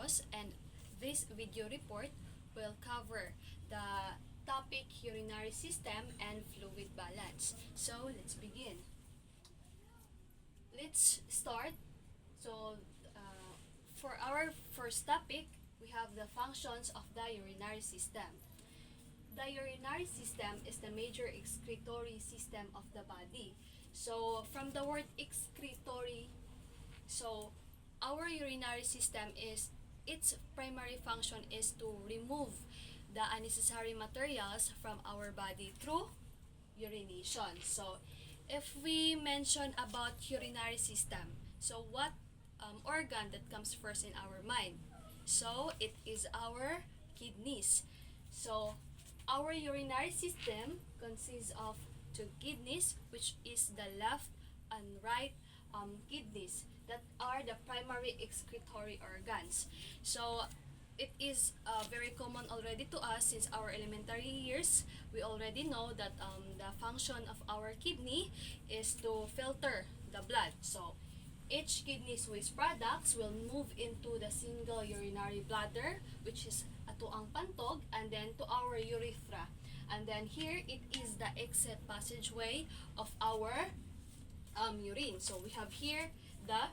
videos, and this video report will cover the topic urinary system and fluid balance. So let's begin. Let's start. So for our first topic, we have the functions of the urinary system. The urinary system is the major excretory system of the body. So from the word excretory, so our urinary system its primary function is to remove the unnecessary materials from our body through urination. So if we mention about urinary system, so what organ that comes first in our mind? So it is our kidneys. So our urinary system consists of two kidneys, which is the left and right kidneys that are the primary excretory organs. So it is very common already to us since our elementary years. We already know that the function of our kidney is to filter the blood. So each kidney's waste products will move into the single urinary bladder, which is ato ang pantog, and then to our urethra. And then here it is the exit passageway of our urine. So we have here the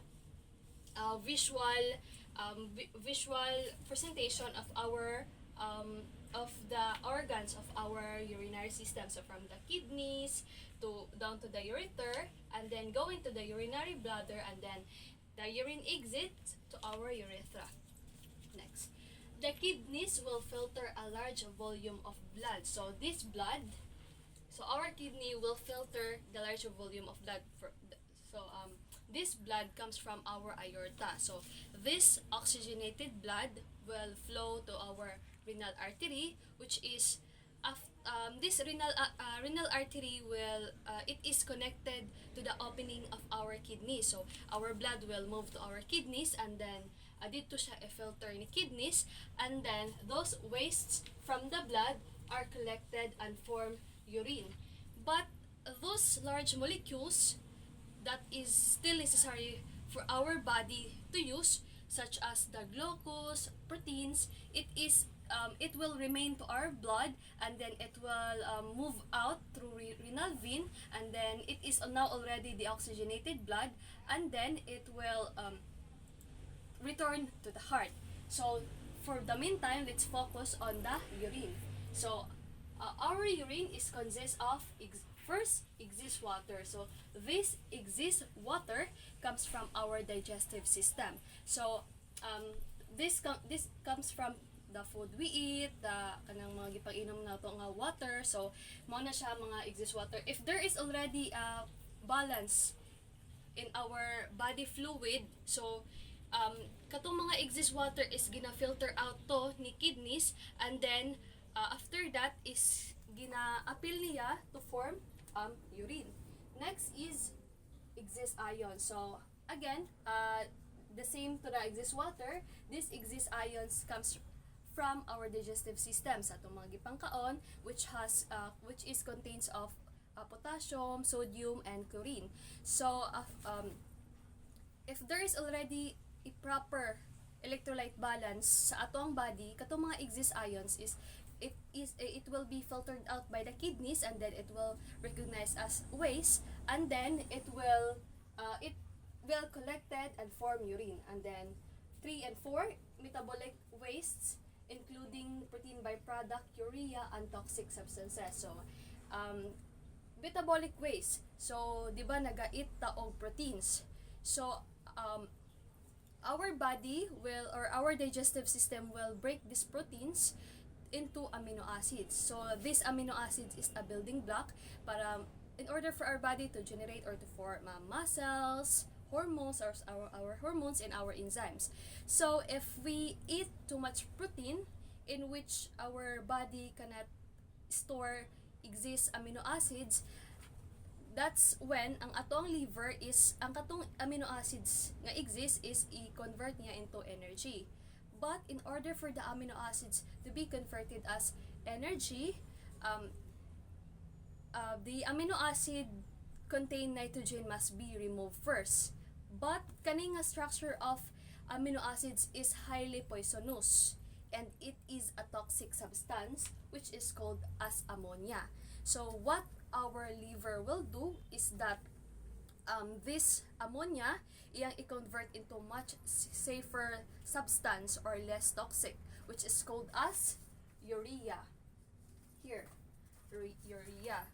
visual presentation of our of the organs of our urinary system. So from the kidneys to down to the ureter, and then going to the urinary bladder, and then the urine exits to our urethra. Next, the kidneys will filter a large volume of blood. So this blood, so our kidney will filter the large volume of blood. This blood comes from our aorta. So this oxygenated blood will flow to our renal artery, which is this renal artery will it is connected to the opening of our kidney. So our blood will move to our kidneys, and then dito siya i-filter ni kidneys, and then those wastes from the blood are collected and form urine. But those large molecules that is still necessary for our body to use, such as the glucose, proteins, it will remain to our blood, and then it will move out through renal vein, and then it is now already deoxygenated blood, and then it will return to the heart. So for the meantime, let's focus on the urine. So our urine consists of first exists water. So this exists water comes from our digestive system. So this comes from the food we eat, the kanang mga gipang-inom na to nga water. So mo na siya mga exist water. If there is already a balance in our body fluid, so katong mga exist water is gina-filter out to ni kidneys, and then after that is gina-appeal niya to form urine. Next is exist ion. So again, the same to the exist water, this exist ions comes from our digestive system sa atong mga gipangkaon, which contains of potassium, sodium, and chlorine. So if there is already a proper electrolyte balance sa atong body, katong mga exist ions it will be filtered out by the kidneys, and then it will recognize as waste, and then it will collected and form urine. And then 3 and 4 metabolic wastes, including protein byproduct, urea, and toxic substances. So metabolic waste, so di ba nagait ta og proteins. So our body will, or our digestive system will break these proteins into amino acids. So this amino acids is a building block para in order for our body to generate or to form muscles, hormones, or our hormones and our enzymes. So if we eat too much protein in which our body cannot store exist amino acids, that's when ang atong liver is ang katong amino acids nga exist is i-convert niya into energy. But in order for the amino acids to be converted as energy, the amino acid contain nitrogen must be removed first. But kaning nga structure of amino acids is highly poisonous, and it is a toxic substance which is called as ammonia. So what our liver will do is that this ammonia iyang i-convert into much safer substance or less toxic, which is called as urea. Here, urea.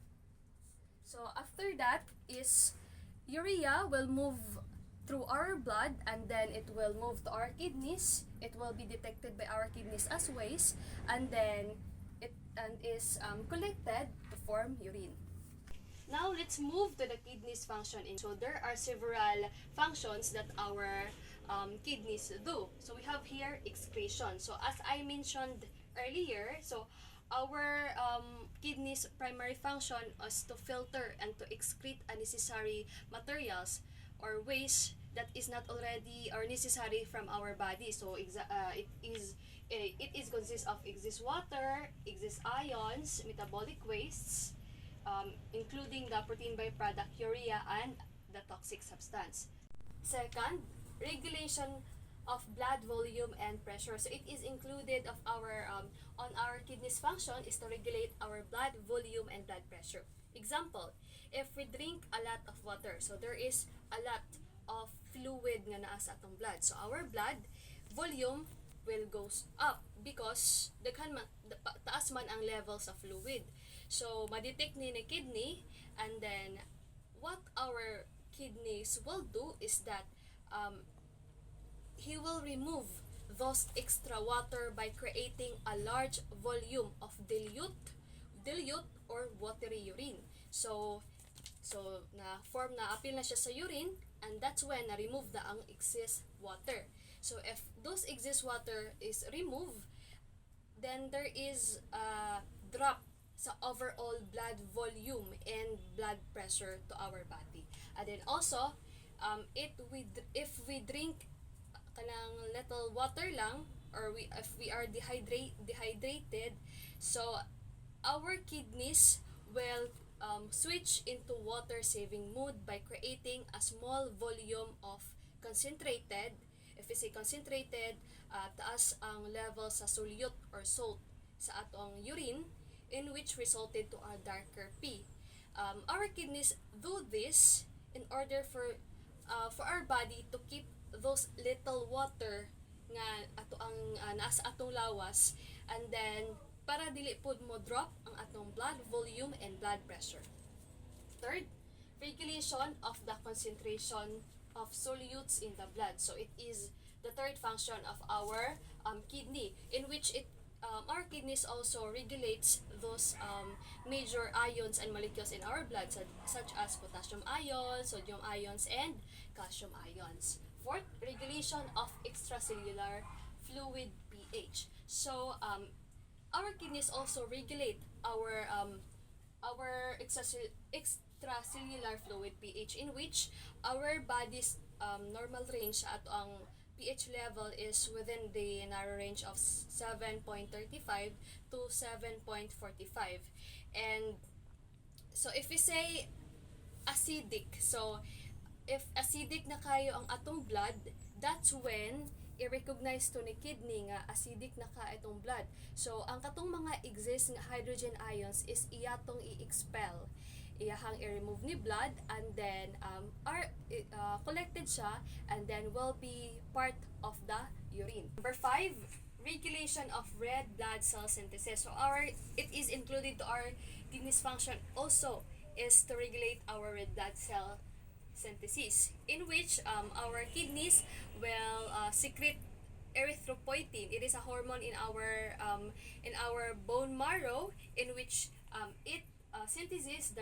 So after that is urea will move through our blood, and then it will move to our kidneys. It will be detected by our kidneys as waste, and then it is collected to form urine. Now let's move to the kidneys function. So there are several functions that our kidneys do. So we have here excretion. So as I mentioned earlier, so our kidneys' primary function is to filter and to excrete unnecessary materials or waste that is not already or necessary from our body. So it is consists of excess water, excess ions, metabolic wastes, including the protein byproduct urea and the toxic substance. Second, regulation of blood volume and pressure. So it is included of our on our kidneys function is to regulate our blood volume and blood pressure. Example, if we drink a lot of water, so there is a lot of fluid nga naa sa atong blood. So our blood volume will goes up because taas man ang levels of fluid. So madetect ni kidney, and then what our kidneys will do is that he will remove those extra water by creating a large volume of dilute or watery urine. So na form na apil na siya sa urine, and that's when na remove na ang excess water. So if those excess water is removed, then there is a drop sa overall blood volume and blood pressure to our body. And then also if we drink kanang little water lang, or if we are dehydrated, so our kidneys will switch into water saving mode by creating a small volume of concentrated. If we say concentrated, taas ang level sa solute or salt sa atong urine, in which resulted to a darker pee. Our kidneys do this in order for our body to keep those little water nga ato ang nasa atong lawas, and then para dili pud mo drop ang atong blood volume and blood pressure. Third, regulation of the concentration of solutes in the blood. So it is the third function of our kidney, in which our kidneys also regulates those major ions and molecules in our blood, such as potassium ions, sodium ions, and calcium ions. Fourth, regulation of extracellular fluid pH. So our kidneys also regulate our extracellular fluid pH, in which our body's normal range at ang pH level is within the narrow range of 7.35 to 7.45. And so if we say acidic, so if acidic na kayo ang atong blood, that's when i-recognize to ni kidney nga acidic na ka itong blood. So ang katong mga excess nga hydrogen ions is iyatong i-expel, iyahang i-remove ni blood, and then collected siya, and then will be part of the urine. Number 5, regulation of red blood cell synthesis. So it is included to our kidneys function also is to regulate our red blood cell synthesis, in which our kidneys will secrete erythropoietin. It is a hormone in our bone marrow, in which it synthesizes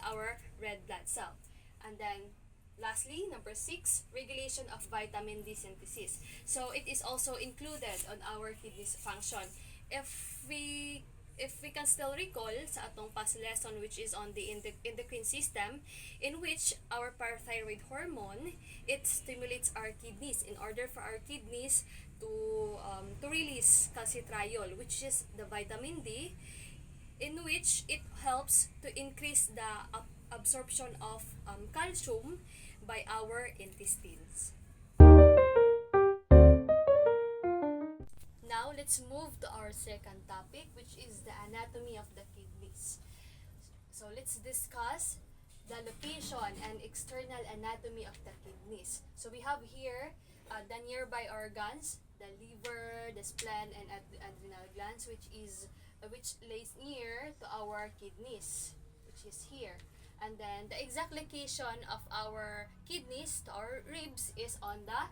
our red blood cell. And then lastly, number 6, regulation of vitamin D synthesis. So it is also included on our kidneys function. If we can still recall sa atong past lesson, which is on the endocrine system, in which our parathyroid hormone, it stimulates our kidneys in order for our kidneys to release calcitriol, which is the vitamin D, in which it helps to increase the absorption of calcium by our intestines. let's move to our second topic, which is the anatomy of the kidneys. So let's discuss the location and external anatomy of the kidneys. So we have here the nearby organs, the liver, the spleen, and adrenal glands, which lays near to our kidneys, which is here. And then the exact location of our kidneys to our ribs is on the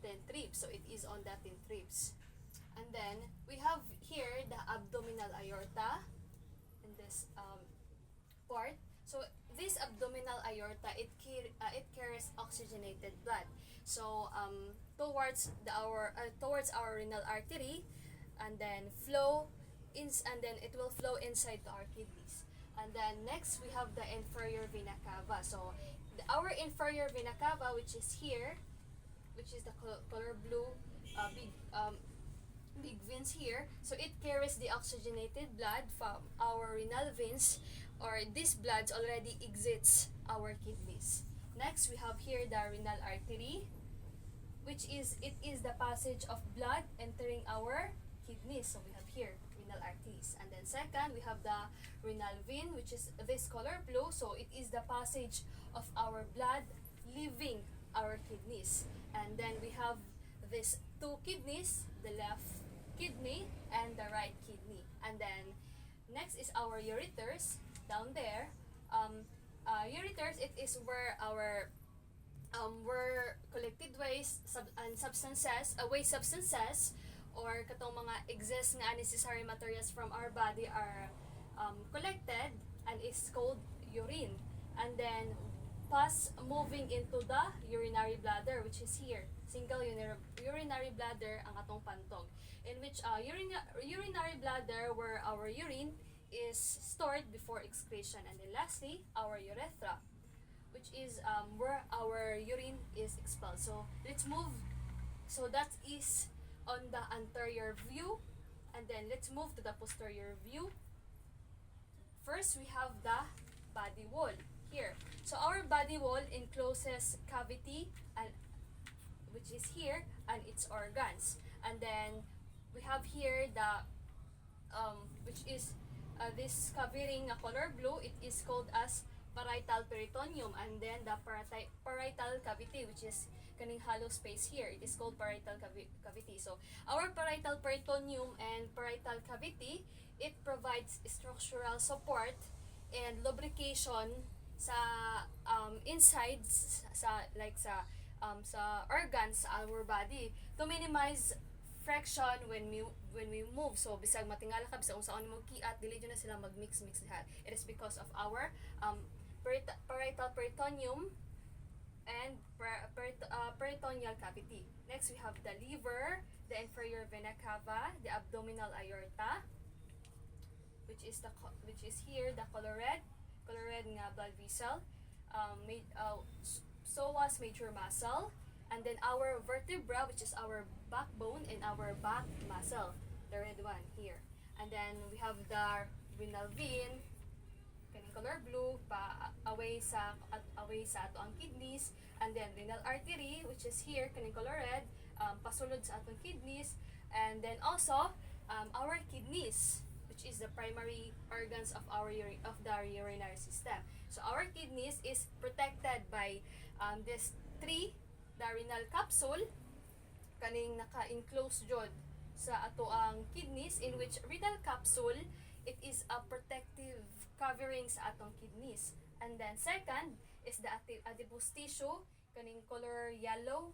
10th rib. So it is on the 10th ribs. And then we have here the abdominal aorta in this part. So this abdominal aorta, it carries oxygenated blood. So towards our renal artery, and then it will flow inside to our kidneys. And then next we have the inferior vena cava. So our inferior vena cava, which is here, which is the color blue, big veins here. So it carries the oxygenated blood from our renal veins, or this blood already exits our kidneys. Next, we have here the renal artery, which is the passage of blood entering our kidneys. So we have here renal arteries. And then second, we have the renal vein, which is this color blue. So it is the passage of our blood leaving our kidneys. And then we have these two kidneys, the left kidney and the right kidney. And then next is our ureters down there. Ureters, it is where our where collected waste waste substances, or katong mga excess nga unnecessary materials from our body are collected and is called urine. And then pass moving into the urinary bladder, which is here. Single urinary bladder ang atong pantog, in which urinary bladder where our urine is stored before excretion. And then lastly, our urethra, which is where our urine is expelled. So let's move. So that is on the anterior view, and then let's move to the posterior view. First, we have the body wall here. So our body wall encloses cavity, and which is here, and its organs. And then we have here the which is this covering a color blue. It is called as parietal peritoneum. And then the parietal cavity, which is kaning hollow space here, it is called parietal cavity. So our parietal peritoneum and parietal cavity, it provides structural support and lubrication sa insides, sa organs sa our body, to minimize friction when we move. So bisag matingala ka, bisag unsaon mo kiat, dili jud na sila magmix diha. It is because of our parietal peritoneum and peritoneal cavity. Next, we have the liver, the inferior vena cava, the abdominal aorta, which is here the color red nga blood vessel, psoas major muscle, and then our vertebra, which is our backbone, and our back muscle, the red one here. And then we have the renal vein, kaning color blue, away sa ato ang kidneys. And then renal artery, which is here kaning color red, pasulod sa atong kidneys. And then also our kidneys, which is the primary organs of the urinary system. So our kidneys is protected by this tree, the renal capsule, kaning naka-enclose jud sa ato ang kidneys, in which renal capsule, it is a protective covering sa atong kidneys. And then second is the adipose tissue, kaning color yellow.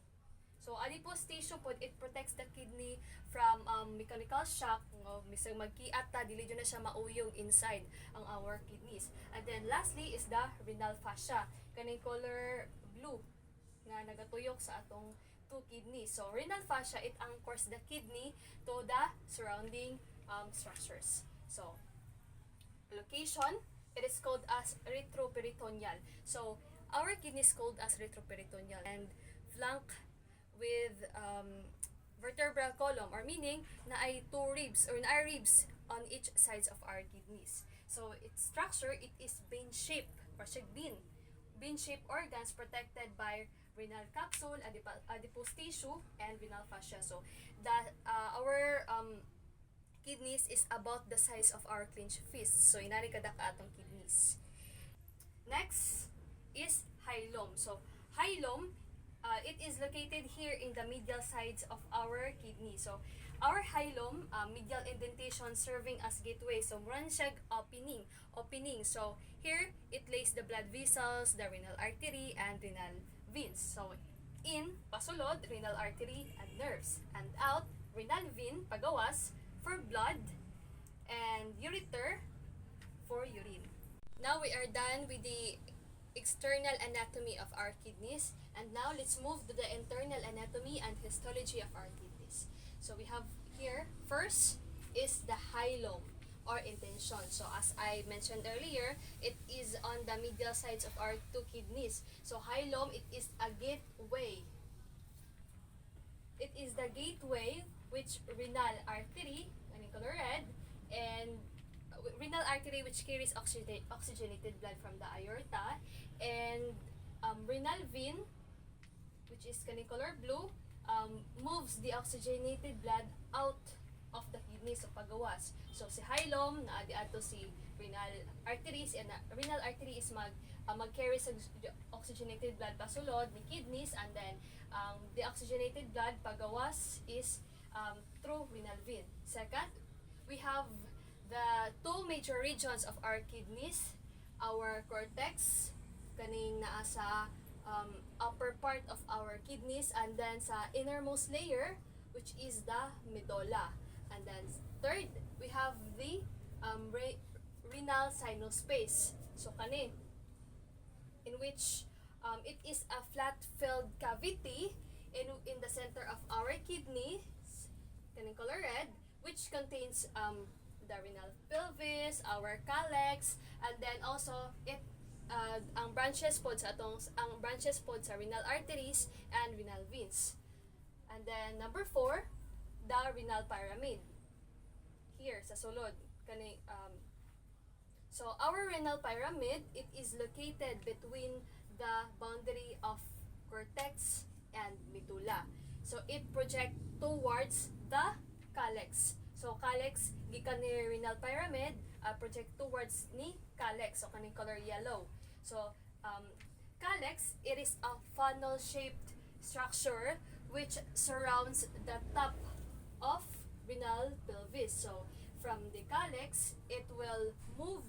So adipose tissue pod, it protects the kidney from mechanical shock. Misang magkiat ta, dili jud na siya mauyog inside ang our kidneys. And then lastly is the renal fascia, kaning color blue nga nagatuyok sa atong two kidneys. So renal fascia, it anchors the kidney to the surrounding structures. So location, it is called as retroperitoneal. So our kidney is called as retroperitoneal and flank with vertebral column, or meaning na ay two ribs or na ribs on each sides of our kidneys. So its structure, it is bean-shaped, or bean-shaped organs protected by renal capsule, adipose tissue, and renal fascia. So that our kidneys is about the size of our clenched fist. So inani kada ka atong kidneys. Next is hilum. So hilum, it is located here in the medial sides of our kidney. So our hilum, medial indentation serving as gateway. So run siya opening. So here it lays the blood vessels, the renal artery, and renal veins. So in, pasulod, renal artery and nerves. And out, renal vein, pagawas, for blood, and ureter for urine. Now we are done with the external anatomy of our kidneys, and now let's move to the internal anatomy and histology of our kidneys. So we have here, first is the hilum or intention. So as I mentioned earlier, it is on the medial sides of our two kidneys. So hilum, it is a gateway. It is the gateway which renal artery, in color red, and renal artery which carries oxygenated blood from the aorta, and renal vein, which is in color blue, moves the oxygenated blood out of the kidney, so pagawas. So si hilum naadi ato si renal arteries, and renal artery is mag-carry sa oxygenated blood pasulod ni kidneys, and then the oxygenated blood pagawas is through renal vein. Second, we have the two major regions of our kidneys, our cortex kaning naa sa upper part of our kidneys, and then sa innermost layer, which is the medulla. And then third, we have the renal sinus space. So kani, in which it is a flat-filled cavity in the center of our kidney, kaning color red, which contains the renal pelvis, our calyx, and then also ang branches pod sa renal arteries and renal veins. And then number 4, the renal pyramid. Here sa sulod kani so our renal pyramid, it is located between the boundary of cortex and medulla. So it projects towards the calyx. So calyx gikan ni renal pyramid, project towards ni calyx, so kaning color yellow. So calyx, it is a funnel shaped structure which surrounds the top of renal pelvis. So from the calyx, it will move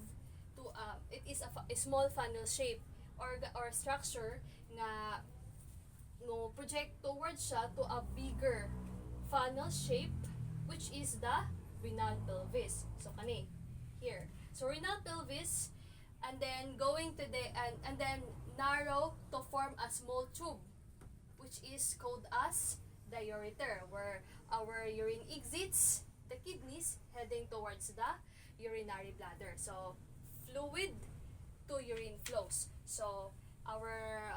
to it is a small funnel shape or structure nga no project towards siya to a bigger funnel shape, which is the renal pelvis. So kani here. So renal pelvis, and then going to the and then narrow to form a small tube, which is called as the ureter, where our urine exits the kidneys heading towards the urinary bladder. So fluid to urine flows. So our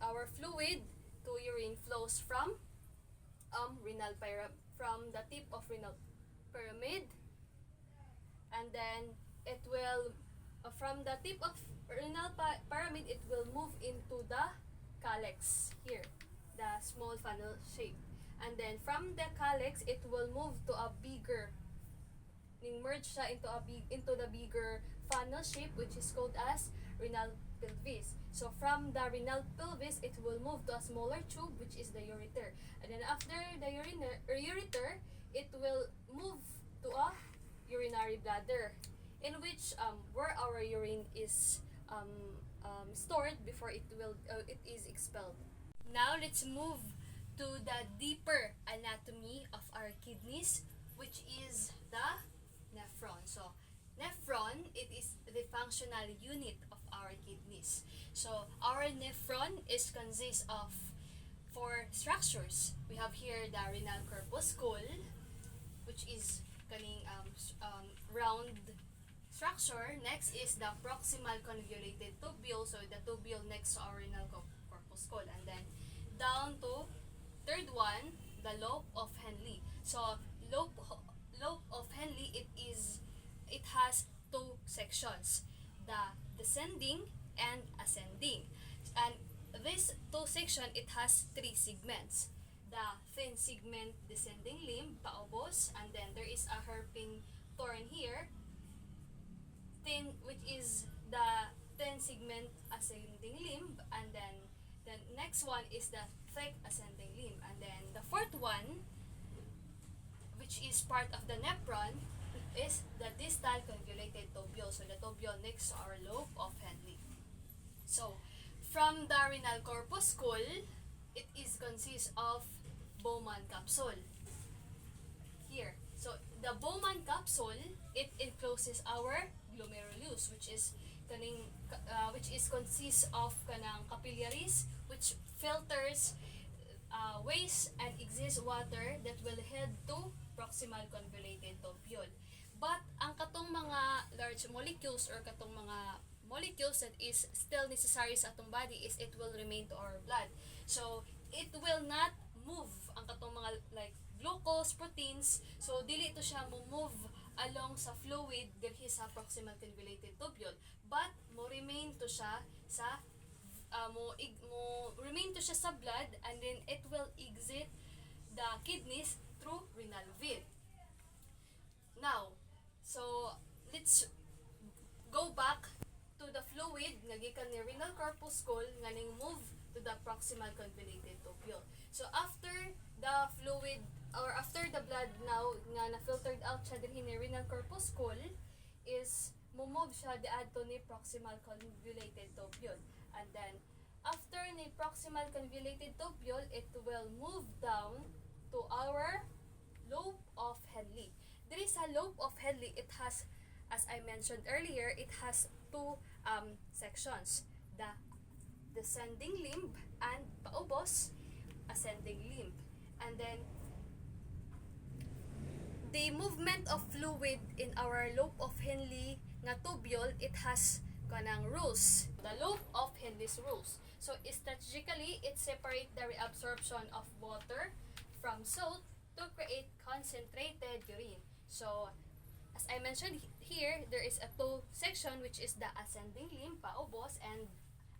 our fluid to urine flows from from the tip of renal pyramid, and then it will from the tip of renal pyramid, it will move into the calyx here, the small funnel shape, and then from the calyx it will move to a bigger merge siya into the bigger funnel shape, which is called as renal pelvis. So from the renal pelvis, it will move to a smaller tube, which is the ureter, and then after the ureter, it will move to a urinary bladder, in which where our urine is stored before it is expelled. Now let's move to the deeper anatomy of our kidneys, which is the nephron. So nephron, it is the functional unit of our kidneys. So our nephron consists of 4 structures. We have here the renal corpuscle, which is kaning round structure. Next is the proximal convoluted tubule, so the tubule next to our renal corpuscle, and then down to third one, the lobe of Henle. So lobe of Henle, it has 2 sections, the descending and ascending, and this 2 section, it has 3 segments, the thin segment descending limb, paubos, and then there is a hairpin turn here, thin, which is the thin segment ascending limb, and then the next one is the thick ascending limb, and then the fourth one, which is part of the nephron, is the distal convoluted tubule, so the tubule next to our lobe of Henle. So from the renal corpuscle, it is consists of Bowman capsule here. So the Bowman capsule, it encloses our glomerulus, which is consists of kanang capillaries, which filters waste and excess water that will head to proximal convoluted tubule. But ang katong mga large molecules or katong mga molecules that is still necessary sa atong body is it will remain to our blood. So it will not move ang katong mga like glucose, proteins. So dili to siya mo move along sa fluid diri sa proximal convoluted tubule, but mo remain to siya sa remain to siya sa blood, and then it will exit the kidneys through renal vein. Now, so let's go back to the fluid nga gikan ni renal corpuscle nga ning move to the proximal convoluted tubule. So after the fluid or after the blood now nga na-filtered out siya dinhi ni renal corpuscle is move siya diadto ni proximal convoluted tubule. And then after ni proximal convoluted tubule, it will move down to our lobe of Henle. There is a lobe of Henle. It has, as I mentioned earlier, it has two sections: the descending limb and paubos ascending limb. And then the movement of fluid in our lobe of Henle nga tubule, it has kanang rules. The lobe of Henle's rules. So strategically, it separates the reabsorption of water from salt to create concentrated urine. So as I mentioned here, there is a two section, which is the ascending limb paubos and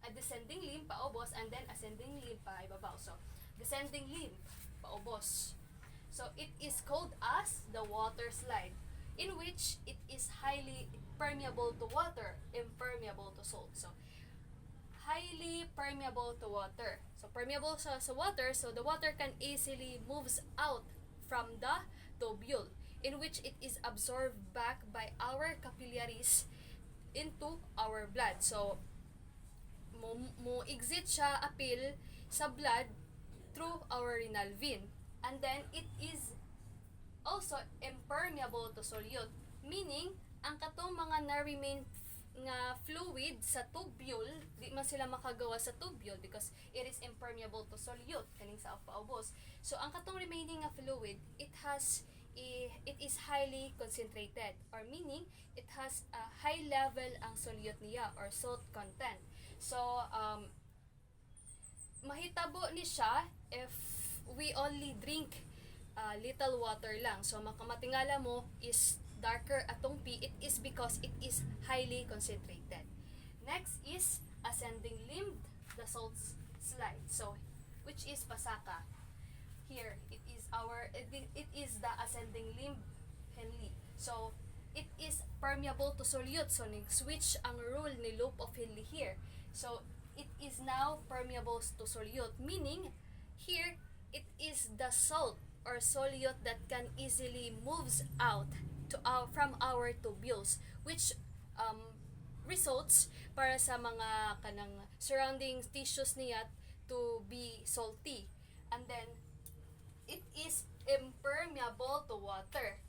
a descending limb paubos, and then ascending limb paibabaw. So descending limb paubos. So it is called as the water slide, in which it is highly permeable to water, impermeable to salt. So highly permeable to water. So permeable sa water, so the water can easily moves out from the tubule, in which it is absorbed back by our capillaries into our blood. So mo exit siya appeal sa blood through our renal vein. And then it is also impermeable to solute, meaning ang katong mga na-remain nga fluid sa tubule, di man sila makagawa sa tubule because it is impermeable to solute kaning sa paubos. So ang katong remaining nga fluid, it is highly concentrated, or meaning it has a high level ang solute niya or salt content. So mahitabo ni siya if we only drink little water lang. So makamatingala mo is darker atong P, it is because it is highly concentrated. Next is ascending limb, the salt slide. So which is pasaka. Here it is the ascending limb Henle. So it is permeable to solute. So switch ang rule ni lobe of Henle here. So it is now permeable to solute, meaning here it is the salt or solute that can easily moves out to from our tubules, which results para sa mga kanang surrounding tissues niya to be salty. And then it is impermeable to water.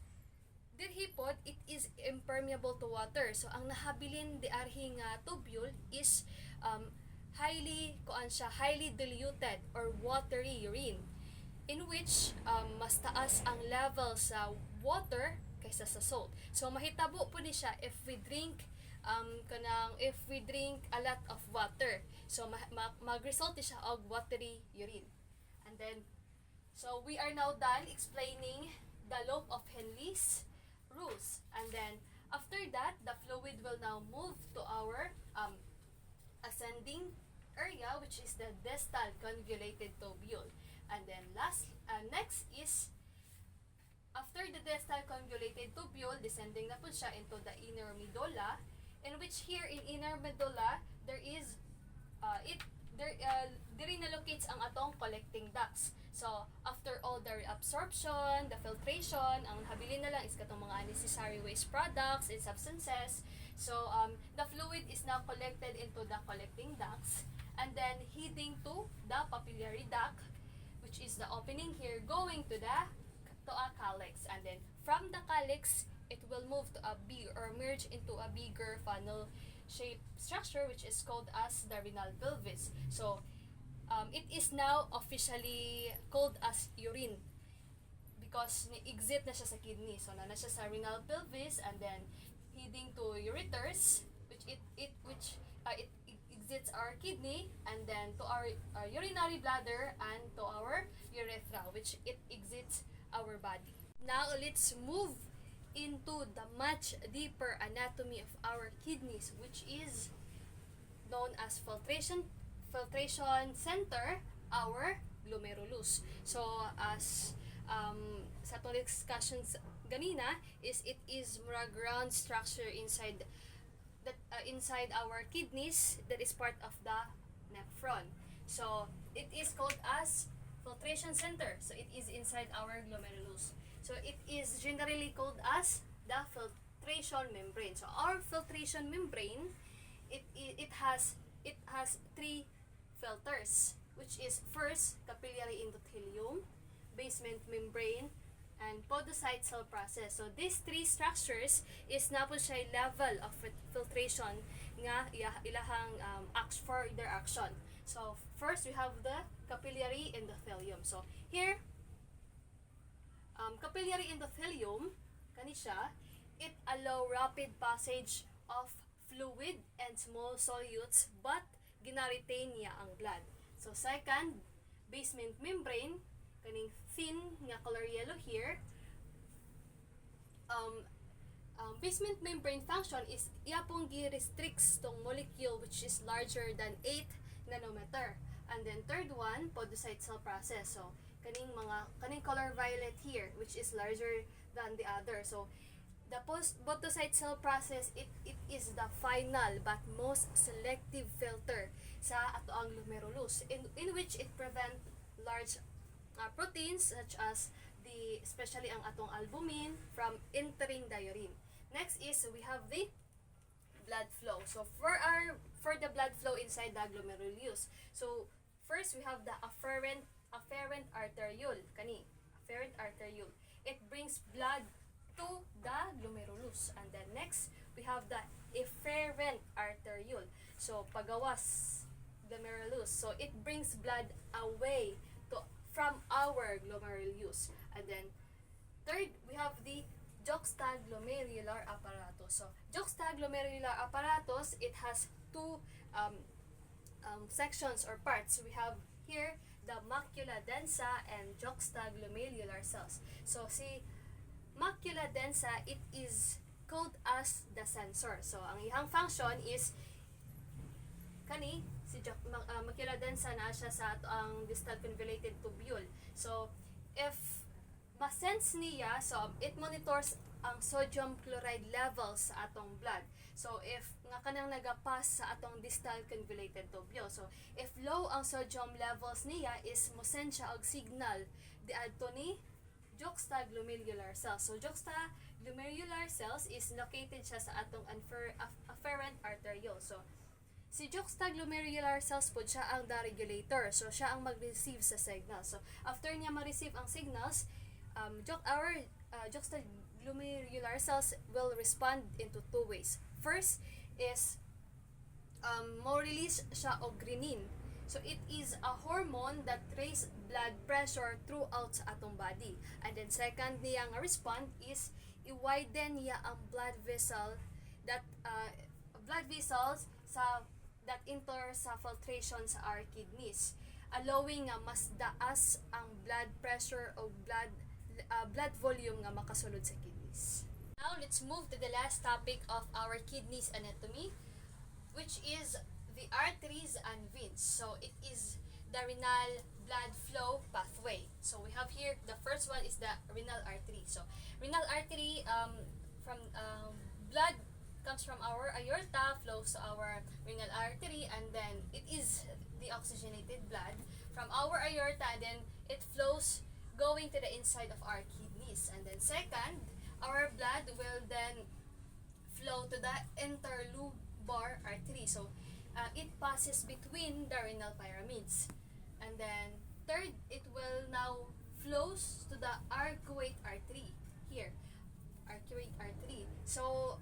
Dirhi pod, it is impermeable to water. So ang nahabilin di arhi nga tubule is highly diluted or watery urine, in which mas taas ang level sa water kaysa sa salt. So mahitabo po ni siya if we drink a lot of water. So mag-result siya og watery urine. And then so we are now done explaining the lobe of Henle's rules. And then after that, the fluid will now move to our ascending area, which is the distal convoluted tubule. And then next next is after the distal convoluted tubule, descending na po siya into the inner medulla, in which here in inner medulla, there is, diri na locates ang atong collecting ducts. So, after all the reabsorption, the filtration, ang habilin na lang is katong mga unnecessary waste products and substances. So, the fluid is now collected into the collecting ducts and then heading to the papillary duct, which is the opening here, going to a calyx, and then from the calyx it will move to a big or merge into a bigger funnel shaped structure, which is called as the renal pelvis. So it is now officially called as urine because ni-exit na siya sa kidney. So na siya sa renal pelvis and then heading to ureters, which it exits our kidney, and then to our urinary bladder and to our urethra, which it exits our body. Now let's move into the much deeper anatomy of our kidneys, which is known as filtration center, our glomerulus. So as sa atong discussions ganina is it is mura ground structure inside our kidneys that is part of the nephron. So it is called as filtration center. So it is inside our glomerulus. So it is generally called as the filtration membrane. So our filtration membrane, it has three filters, which is first capillary endothelium, basement membrane, and podocyte cell process. So these three structures is na po siya level of filtration nga ilahang for their action. So first we have the capillary endothelium. So here capillary endothelium kani siya, it allow rapid passage of fluid and small solutes but gina-retain niya ang blood. So second, basement membrane kaning thin nga color yellow here. Basement membrane function is iya pong gi-restricts tong molecule which is larger than 8 nanometer. And then third one, podocyte cell process. So kaning color violet here, which is larger than the other. So the podocyte cell process, it is the final but most selective filter sa ato ang glomerulus, in which it prevent large proteins such as especially ang atong albumin from entering the urine. Next is we have the blood flow. So for the blood flow inside the glomerulus. So first we have the afferent arteriole. Afferent arteriole. It brings blood to the glomerulus. And then next we have the efferent arteriole. So pagawas glomerulus. So it brings blood away from our glomerulus. And then third, we have the juxtaglomerular apparatus. So juxtaglomerular apparatus, it has two sections or parts. We have here the macula densa and juxtaglomerular cells. So si macula densa, it is called as the sensor. So ang iyang function is si macula densa na siya sa ang distal convoluted tubule. So if ma-sense niya, so it monitors ang sodium chloride levels sa atong blood. So if nga kanang nagapas sa atong distal convoluted tubule, so if low ang sodium levels niya, is mo-send siya og signal diadto ni juxtaglomerular cells. So juxtaglomerular cells is located siya sa atong afferent arteriole. So si juxtaglomerular cells po siya ang the regulator. So siya ang mag-receive sa signals. So after niya ma-receive ang signals, our juxtaglomerular cells will respond into two ways. First is mo-release siya og renin. So it is a hormone that raises blood pressure throughout sa atong body. And then second niya nga respond is i-widen niya ang blood vessels that enter sa filtration sa our kidneys, allowing nga mas daas ang blood pressure o blood volume nga makasulod sa kidneys. Now let's move to the last topic of our kidneys anatomy, which is the arteries and veins. So it is the renal blood flow pathway. So we have here, the first one is the renal artery. So renal artery, from blood comes from our aorta, flows to our renal artery, and then it is deoxygenated blood from our aorta, and then it flows going to the inside of our kidneys. And then second, our blood will then flow to the interlobar artery. So it passes between the renal pyramids. And then third, it will now flows to the arcuate artery. Here, arcuate artery. So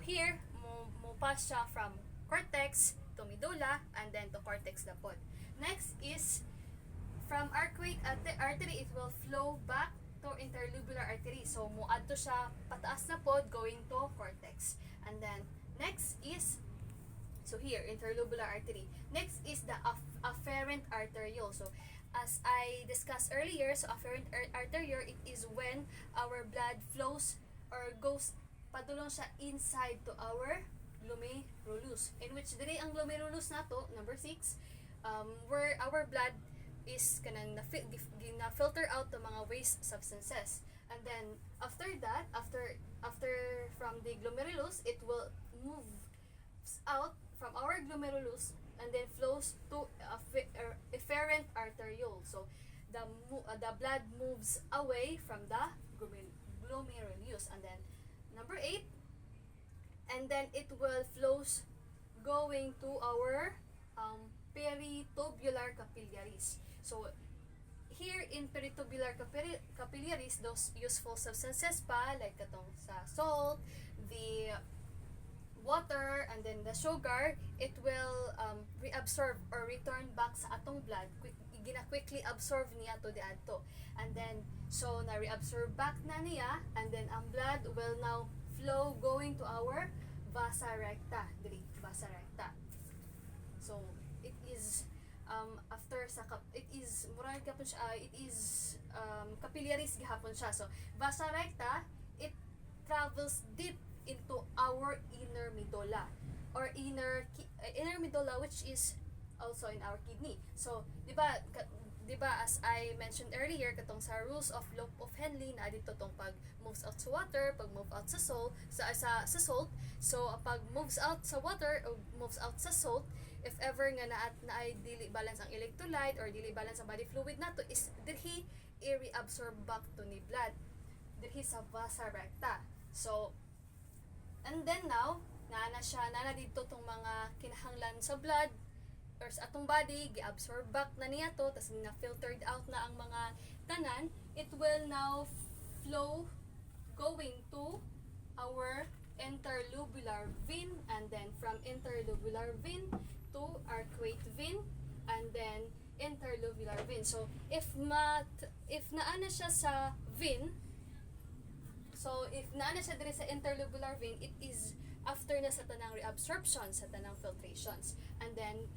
here, mo pass siya from cortex to medulla and then to cortex dapod. Next is from arcuate artery, it will flow back to interlobular artery. So muadto siya pataas na pod going to cortex. And then next is, so here, interlobular artery. Next is the afferent arteriole. So as I discussed earlier, so afferent arteriole, it is when our blood flows or goes padulong siya inside to our glomerulus, in which diri ang glomerulus nato, number 6, where our blood is kanang na-filter out the mga waste substances. And then after that, after from the glomerulus, it will move out from our glomerulus and then flows to efferent arteriole. So the blood moves away from the glomerulus. And then number 8, and then it will flows going to our peritubular capillaries. So here in peritubular capillaries, those useful substances pa like katong sa salt, the water, and then the sugar, it will reabsorb or return back sa atong blood. Quickly absorb niya to the adto, and then so na reabsorb back na niya, and then ang blood will now flow going to our vasa recta, vasa recta. So it is after sa it is murag gapon siya, it is capillaries gihapon siya. So vasa recta, it travels deep into our inner medulla or inner medulla, which is also in our kidney. So di ba as I mentioned earlier, katong sa rules of law of Henle na dito tong pag moves out sa water, pag move out sa salt, sa salt. So pag moves out sa water o moves out sa salt, if ever nga na ay dili balance ang electrolyte or dili balance ang body fluid nato, is dirhi i-reabsorb back to ni blood dirhi sa vasa recta. So and then now na dito tong mga kinahanglan sa blood or sa atong body, gi-absorb back na niya to, tas na-filtered out na ang mga tanan. It will now flow going to our interlobular vein, and then from interlobular vein to arcuate vein, and then interlobular vein. So if naana siya sa vein, so if naana siya dire sa interlobular vein, it is after na sa tanang reabsorption, sa tanang filtrations. And then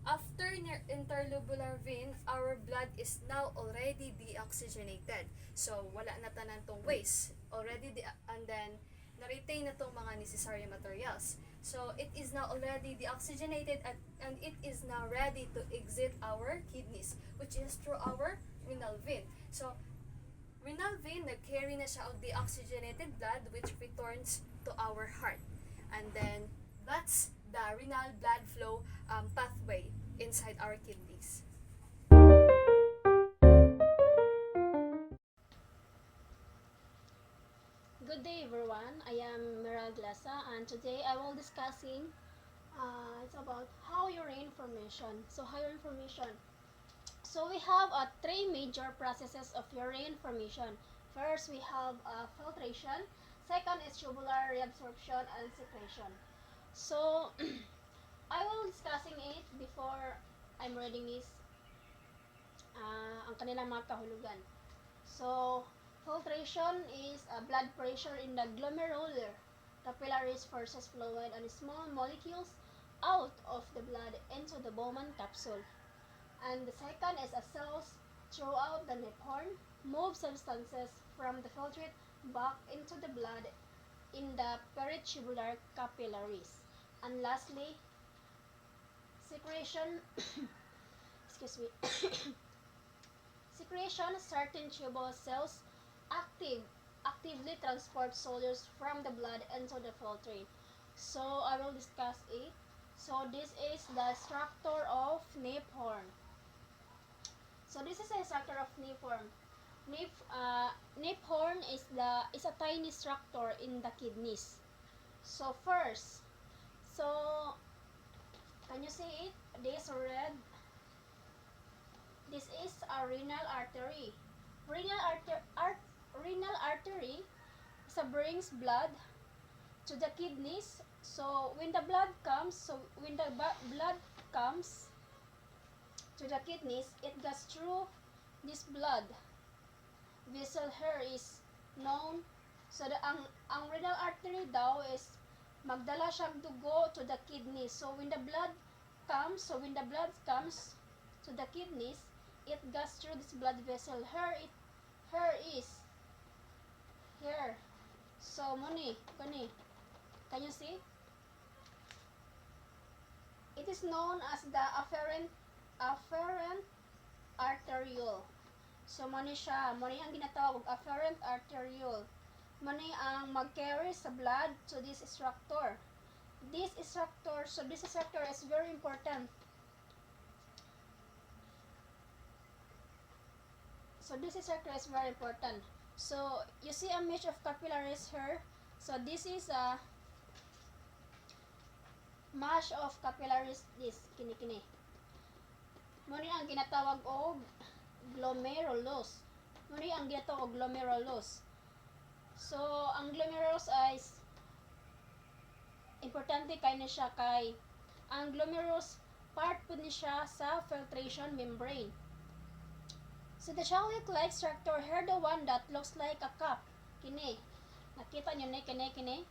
after interlobular vein, our blood is now already deoxygenated. So wala na tanan tong waste already, and then na-retain na tong mga necessary materials. So it is now already deoxygenated, and it is now ready to exit our kidneys, which is through our renal vein. So renal vein, nag-carry na siya of deoxygenated blood, which returns to our heart. And then that's the renal blood flow pathway inside our kidneys. Good day everyone, I am Meral Glasa, and today I will discussing it's about how urine formation. So we have three major processes of urine formation. First, we have filtration. Second is tubular reabsorption and secretion. So I will discussing it before I'm reading this ang kanilang mga kahulugan. So filtration is blood pressure in the glomerular capillaries forces fluid and small molecules out of the blood into the Bowman capsule. And the second is cells throughout the nephron move substances from the filtrate back into the blood in the peritubular capillaries. And lastly, secretion excuse me. Secretion, certain tubule cells actively transport solutes from the blood into the filtrate. So I will discuss it. So this is the structure of nape horn. So this is the structure of nape horn. Nape horn is a tiny structure in the kidneys. So first, so can you see it? This red. This is a renal artery. Renal artery brings blood to the kidneys. So when the blood comes, to the kidneys, it goes through this blood vessel here is known. So ang renal artery daw is magdala siyang dugo to the kidneys. So when the blood comes to the kidneys, it goes through this blood vessel. Here is here. So muni, kani. Can you see? It is known as the afferent arteriole. So muni siya, muni ang ginatawag afferent arteriole. Muni ang mag-carry sa blood to this structure. This structure is very important. So this structure is very important. So you see a mesh of capillaries here. So this is a mesh of capillaries. This kini. Muni ang ginatawag og glomerulus. Muni ang ginatawag og glomerulus. So ang glomerulus is importante kay ni siya kay ang glomerulus part po ni siya sa filtration membrane. So the chalic-like structure here, the one that looks like a cup. Kini. Nakita nyo na kini.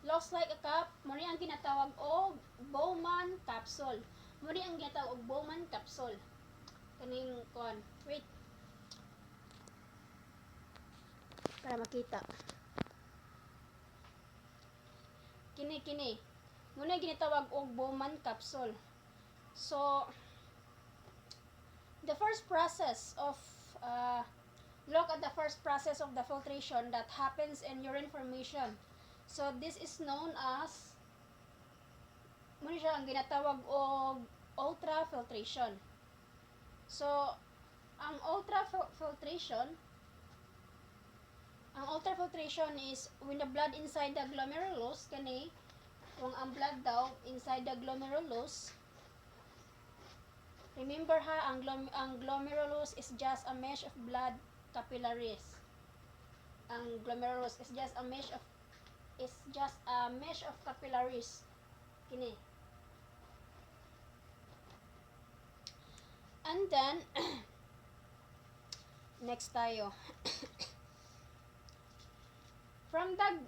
Looks like a cup. Muni ang ginatawag og Bowman capsule. Muni ang ginatawag og Bowman capsule. Kaning kon. Wait. Para makita. Kini. Muna ginatawag og Bowman capsule. So the first process of look at the first process of the filtration that happens in urine formation. So this is known as muna siya ang ginatawag og ultrafiltration. So ang ultrafiltration is when the blood inside the glomerulus kani kung ang blood daw inside the glomerulus. Remember ha, ang glomerulus is just a mesh of blood capillaries. Ang glomerulus is just a mesh of capillaries. Kini. And then next tayo. From the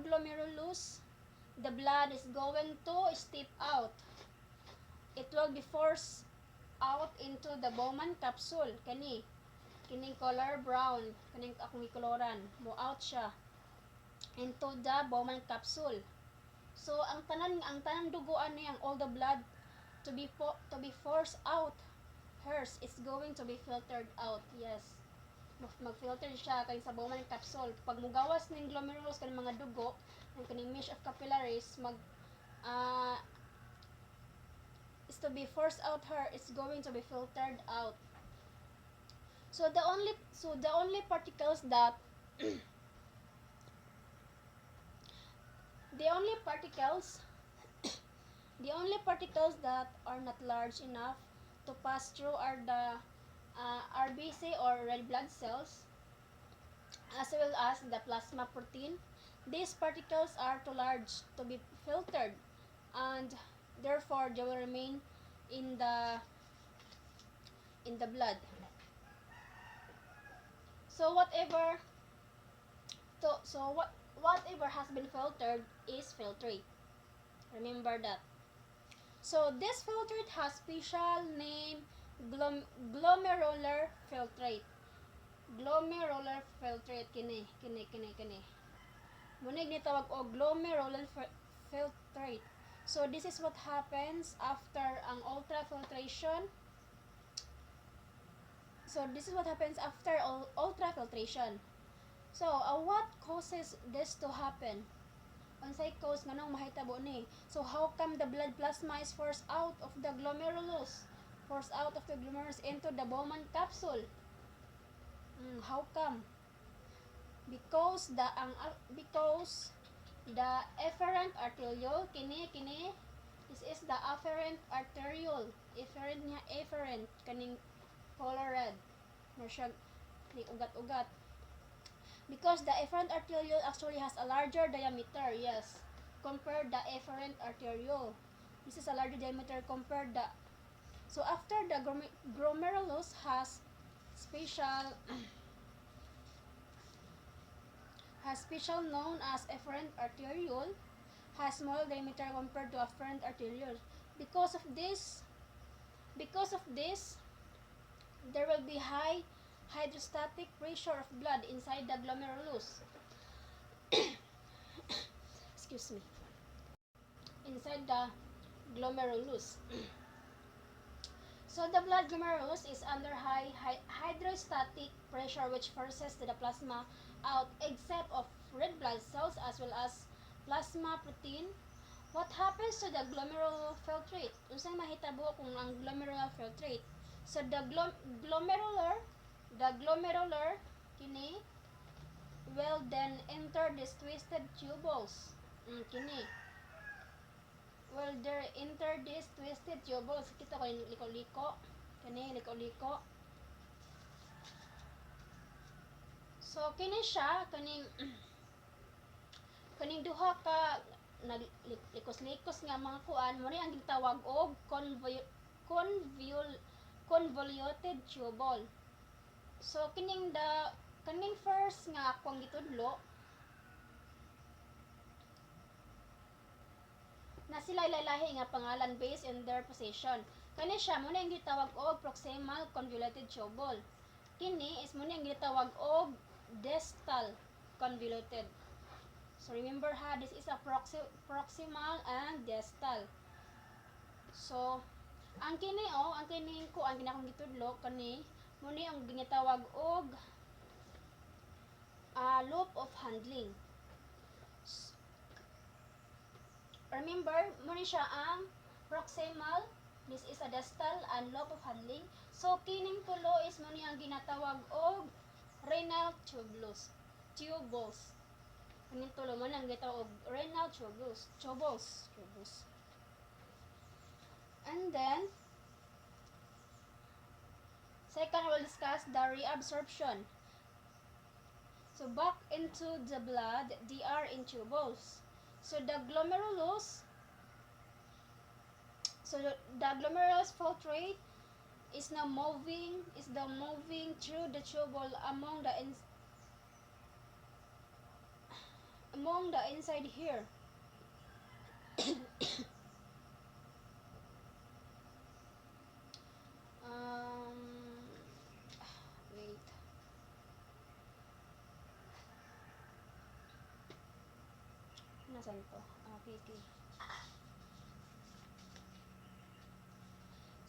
glomerulus, the blood is going to step out. It will be forced out into the Bowman capsule. Kining color brown, kining akong koloran, mo out siya into the Bowman capsule. So ang tanang duguan niyang all the blood to be forced out, hers is going to be filtered out. Yes. Mag-filter siya kay sa Bowman capsule. Pag mugawas ning glomerulus kaning mga dugo, ng kining mesh of capillaries is to be forced out here, it's going to be filtered out. So the only particles that the only particles that are not large enough to pass through are the RBC or red blood cells, as well as the plasma protein. These particles are too large to be filtered, and therefore they will remain in the blood. So whatever has been filtered is filtrate. Remember that. So this filtrate has special name, glomerular filtrate. Glomerular filtrate kini. Muna ginatawag og glomerular filtrate. So this is what happens after ang ultrafiltration. So this is what happens after ultrafiltration. So what causes this to happen? Unsay cause nganong mahitabo ni? So how come the blood plasma is forced out of the glomerulus? Forced out of the glomerulus into the Bowman capsule. How come? Because the efferent arteriole kini this is the afferent arteriole. Efferent kaning color red. Mo siya ugat-ugat. Because the efferent arteriole actually has a larger diameter, yes, compared the efferent arteriole. This is a larger diameter compared the. So after the glomerulus has special known as efferent arteriole, has small diameter compared to afferent arteriole. Because of this, there will be high hydrostatic pressure of blood inside the glomerulus. Excuse me. Inside the glomerulus. So the blood glomerulus is under high hydrostatic pressure, which forces the plasma out, except of red blood cells as well as plasma protein. What happens to the glomerular filtrate? Unsay mahitabo kung ang glomerular filtrate? So the glomerular kini will then enter these twisted tubules. Kini will there enter these twisted tubules. Kita ko yung liko-liko. Kani liko-liko. So kini siya kaning duha ka likos-likos nga mga kuan mo ang gitawag og convoluted tubule. So kaning first nga akong gitudlo na sila lahi nga pangalan based in their position. Kani siya mo na ang gitawag og proximal convoluted tubule. Kini is mo na ang gitawag og distal convoluted. So remember ha, this is a proximal and distal. So ang kini ko ang ginakong gitudlo kani mo ni ang ginatawag og loop of handling. Remember mo ni siya ang proximal, this is a distal and loop of handling. So kining tulo is mo ni ang ginatawag og renal tubules. Kaning tulo mo nang gitawag og renal tubules. And then second, we'll discuss the reabsorption. So back into the blood, they are in tubules. So the glomerulus filtrate is now moving through the tubule among the inside here. Wait. Nasaan to? Okay.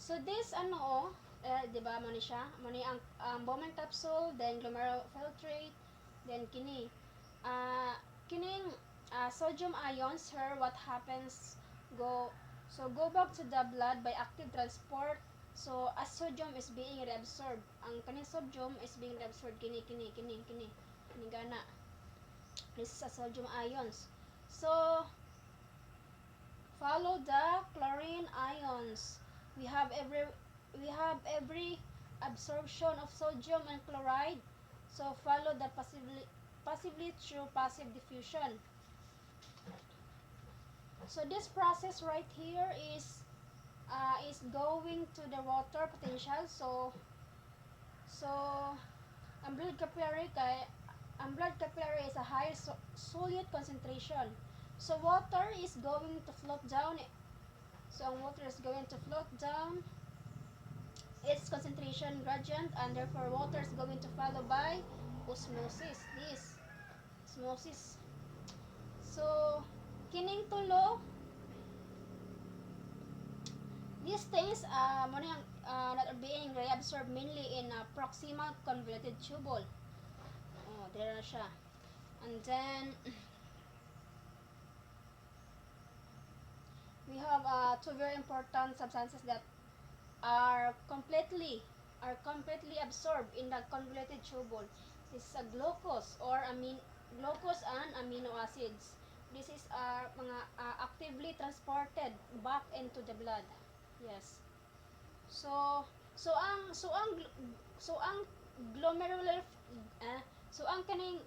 So this di ba mo ni siya? Mo ni ang Bowman capsule, then glomerular filtrate, then kining sodium ions here, what happens go back to the blood by active transport. So as sodium is being reabsorbed, ang kaning sodium is being reabsorbed kini gana. This is a sodium ions. So follow the chlorine ions. We have every absorption of sodium and chloride. So follow the passively through passive diffusion. So this process right here is going to the water potential. So ang blood capillary is a higher solute concentration. So water is going to float down. Its concentration gradient, and therefore water is going to follow by osmosis. So kining tulo, these things that are being reabsorbed mainly in proximal convoluted tubule. Oh, there na siya. And then we have two very important substances that are completely absorbed in the convoluted tubule. This is a glucose or glucose and amino acids. This is mga actively transported back into the blood. Yes. So ang glomerular so ang kaning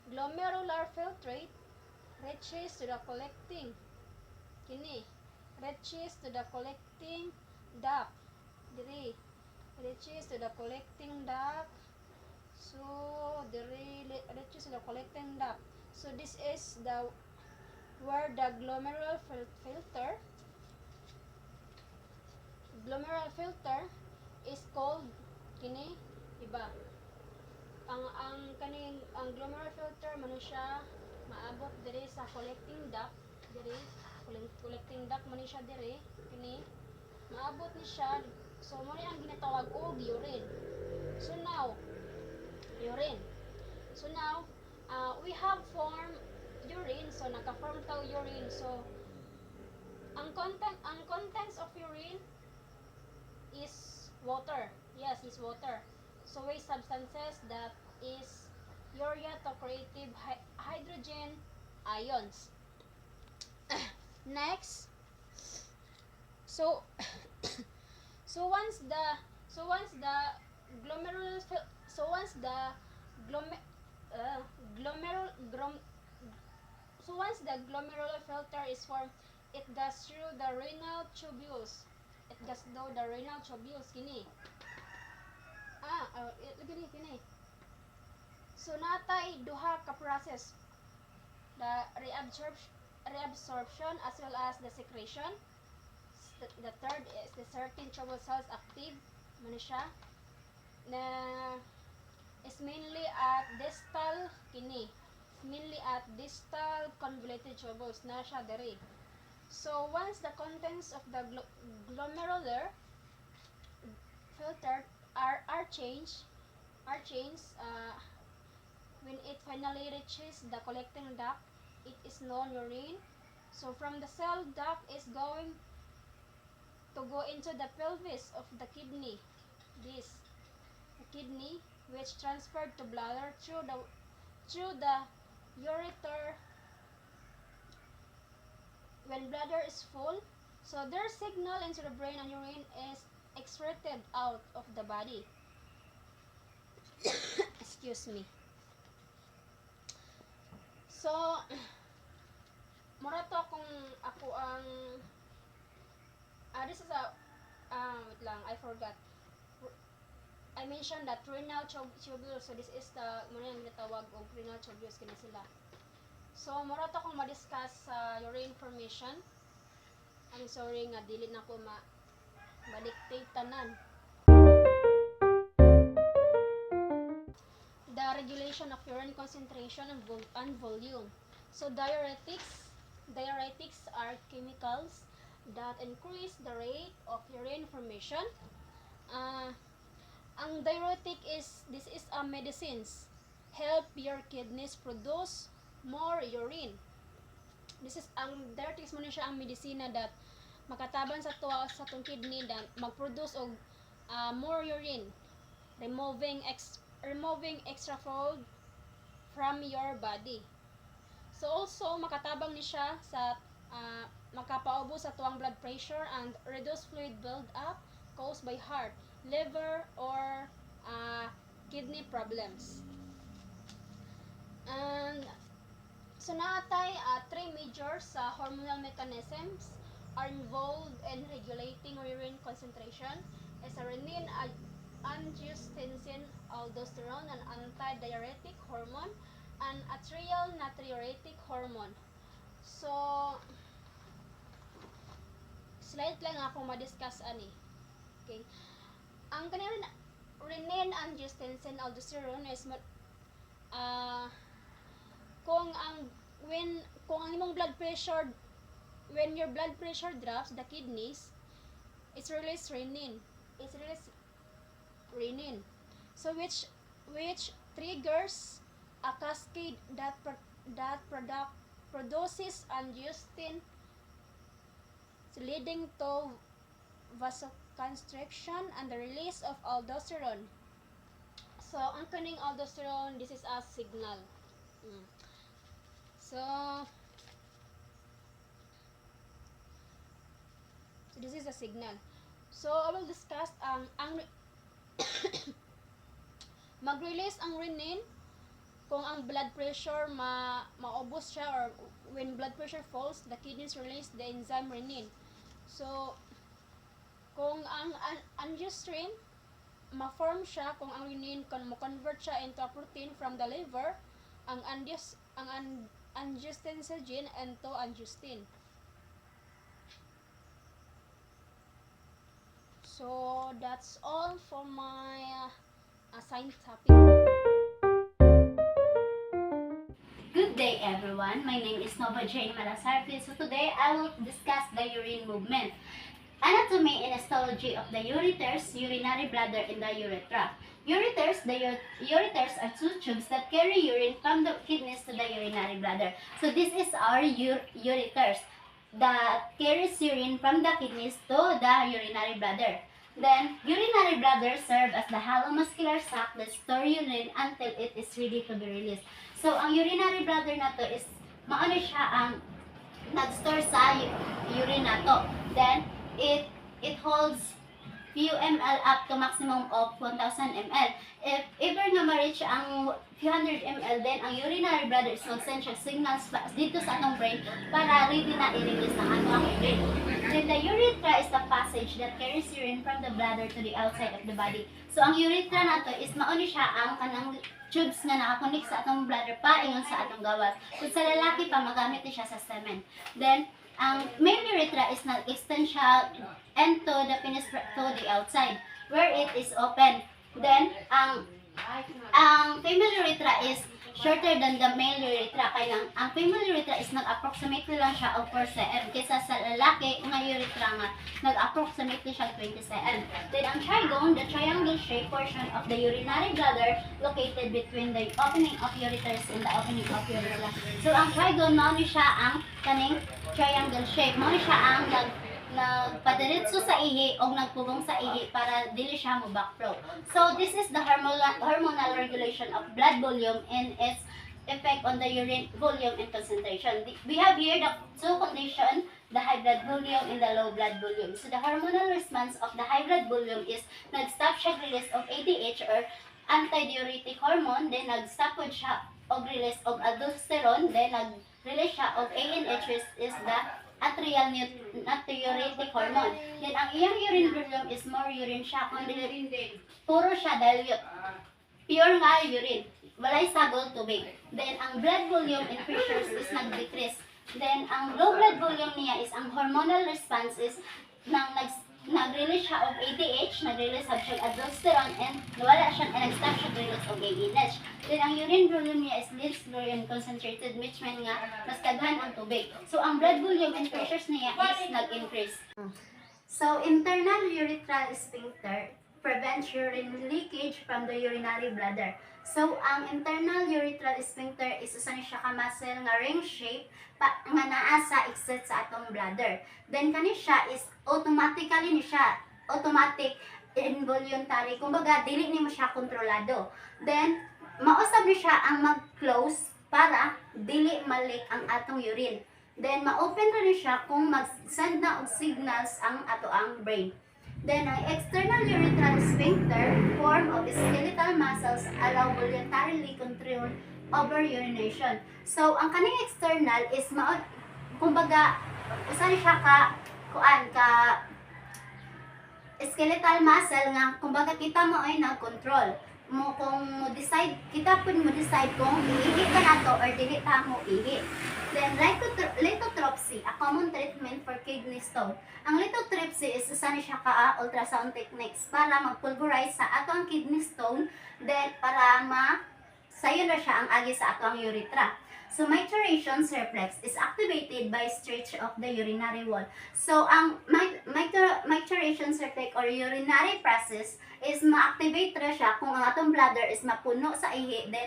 glomerular filtrate reaches to the collecting kini reaches to the collecting duct diri reaches to the collecting duct. So diri reaches to the collecting duct. So this is the where the glomerular filter is called kini iba ang glomerular filter man siya maabot diri sa collecting duct diri collecting duct man siya diri kini maabot ni siya. So mo ni ang ginatawag og urine. So now urine. So now we have formed urine. So naka-form taw urine. So ang contents of urine is water. Yes, is water. So waste substances that is urea to creative hydrogen ions. Next, so so once the glomerular so once the glome, glomerular so once the glomerular filter is formed, it goes through the renal tubules. It goes through the renal tubules kini. Kini. So natay duha ka process. The reabsorption as well as the secretion. The third is the certain tubule cells active man siya na is mainly at distal kini. Mainly at distal convoluted tubules na siya diri. So once the contents of the glomerular filter are changed when it finally reaches the collecting duct, it is known urine. So from the cell duct is going to go into the pelvis of the kidney. The kidney which transferred to bladder through the ureter when bladder is full. So their signal into the brain and urine is excreted out of the body. Excuse me. So mura to kung ako ang this is a wait lang, I forgot. I mentioned that renal tubules. So this is the muna yung ginatawag og renal tubules kini sila. So mura to kung ma-discuss sa urine formation. I'm sorry nga dili na ko ma-dictate tanan. The regulation of urine concentration and volume. So diuretics are chemicals that increase the rate of urine formation. Ang diuretic is medicines help your kidneys produce more urine. This is ang diuretics mo na siya ang medisina that makataban sa tong kidney that mag-produce og more urine, removing extra fluid from your body. So also makatabang ni siya sa makapaubos sa tuwang blood pressure and reduce fluid build up caused by heart, liver or kidney problems. And so natay three major hormonal mechanisms are involved in regulating urine concentration. Is a renin, angiotensin, aldosterone, an antidiuretic hormone, and atrial natriuretic hormone. So slide lang ako ma-discuss ani. Okay. Ang kanang renin, angiotensin, aldosterone is kung ang imong blood pressure when your blood pressure drops the kidneys It's release renin. It's release renin. So which triggers a cascade that produces angiotensin, leading to vasoconstriction and the release of aldosterone. So ang kaning aldosterone, this is a signal. Mm. So this is a signal. So I will discuss ang mag-release ang renin kung ang blood pressure maubos siya, or when blood pressure falls, the kidneys release the enzyme renin. So kung ang angiotensin ma-form siya, kung ang renin mo-convert siya into a protein from the liver, ang angiotensin gene into angiotensin. So that's all for my assigned topic. Good day everyone, my name is Nova Jane Malasarfi. So today I will discuss the urine movement, anatomy and histology of the ureters, urinary bladder, and the urethra. Ureters, ureters are two tubes that carry urine from the kidneys to the urinary bladder. So this is our ureters that carries urine from the kidneys to the urinary bladder. Then, urinary bladder serve as the hollow muscular sac that store urine until it is ready to be released. So, ang urinary bladder na to is, maano siya ang nag-store sa urine na to. Then, it holds few ml up to maximum of 1,000 ml. If ever nga ma-reach ang few hundred ml, then ang urinary bladder is mag-send siya signals dito sa atong brain para ready na i-release ang atong urine. Then the urethra is the passage that carries urine from the bladder to the outside of the body. So ang urethra na to is mauni siya ang kanang tubes nga nakakonik sa atong bladder paingon sa atong gawas. So sa lalaki pa magamit siya sa semen. Then ang male urethra is nag-extend siya into the penis to the outside where it is open. Then ang female urethra is shorter than the male urethra, kaya ang female urethra is nag-approximately lang siya of 4 cm kaysa sa lalaki nga urethra nga nag-approximately siya 20 cm. Then ang trigone, the triangle shape portion of the urinary bladder located between the opening of ureters and the opening of urethra. So ang trigone, mao ni siya ang kaning triangle shape, mao ni siya ang nagpadiretso sa ihi o nagpugong sa ihi para dili siya mo backflow. So this is the hormonal regulation of blood volume and its effect on the urine volume and concentration. We have here the two conditions, the high blood volume and the low blood volume. So the hormonal response of the high blood volume is nag-stop siya release of ADH or antidiuretic hormone, then nag-stop siya og release of aldosterone, then nag-release siya of ANH, which is the atrial natriuretic hormone. Then ang iyang urine volume is more urine siya, kundi puro siya dilute. Pure nga urine, walay sagol tubig. Then ang blood volume and pressures is nag-decrease. Then ang low blood volume niya is ang hormonal response is nag-release siya of ADH, nag-release siya of aldosterone, and nawala siya and nag-stop siya release of ANH. Then ang urine volume niya is less urine concentrated, which mean nga mas kadhan ang tubig. So ang blood volume and pressures niya is nag-increase. So internal urethral sphincter prevents urine leakage from the urinary bladder. So ang internal urethral sphincter is usa ni siya ka muscle nga ring shape nga naa sa exit sa atong bladder. Then kani siya is automatic involuntary, kumbaga dili nimo siya kontrolado. Then mausab ni siya ang mag-close para dili malik ang atong urine. Then ma-open rin siya kung mag-send na og signals ang atoang brain. Then ang external urethral sphincter form of skeletal muscles allow voluntarily control over urination. So ang kaning external is kumbaga usa ni siya ka skeletal muscle nga kumbaga kita mo ay nag-control mo kung mo-decide, kita pud mo-decide kung ihi ka nato or dili ta mo ihi. Then lithotripsy, a common treatment for kidney stone. Ang lithotripsy is isa ni siya ka ultrasound techniques para mag-pulverize sa ato ang kidney stone, then para sayo na siya ang agi sa ato ang urethra. So micturation's reflex is activated by stretch of the urinary wall. So ang micturation's reflex or urinary process is ma-activate ra siya kung ang atong bladder is mapuno sa ihi, then